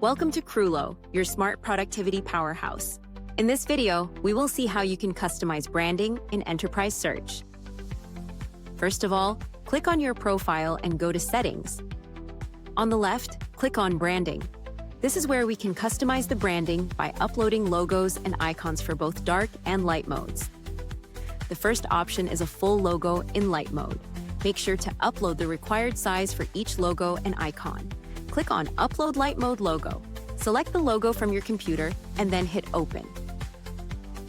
Welcome to Kroolo, your smart productivity powerhouse. In this video, we will see how you can customize branding in Enterprise Search. First of all, click on your profile and go to Settings. On the left, click on Branding. This is where we can customize the branding by uploading logos and icons for both dark and light modes. The first option is a full logo in light mode. Make sure to upload the required size for each logo and icon. Click on Upload Light Mode Logo. Select the logo from your computer and then hit Open.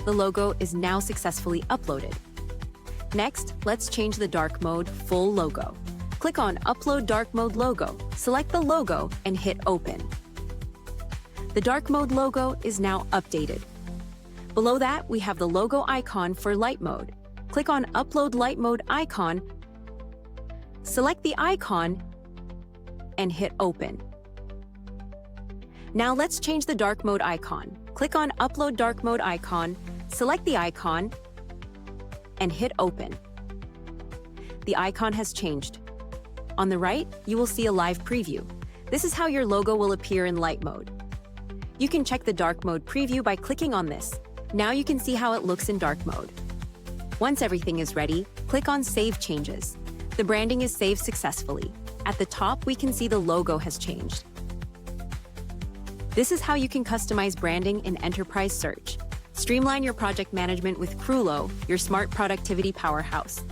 The logo is now successfully uploaded. Next, let's change the dark mode Full Logo. Click on Upload Dark Mode Logo. Select the logo and hit Open. The dark mode logo is now updated. Below that, we have the logo icon for light mode. Click on Upload Light Mode Icon. Select the icon and hit Open. Now let's change the dark mode icon. Click on Upload Dark Mode Icon, select the icon, and hit Open. The icon has changed. On the right, you will see a live preview. This is how your logo will appear in light mode. You can check the dark mode preview by clicking on this. Now you can see how it looks in dark mode. Once everything is ready, click on Save Changes. The branding is saved successfully. At the top, we can see the logo has changed. This is how you can customize branding in Enterprise Search. Streamline your project management with Kroolo, your smart productivity powerhouse.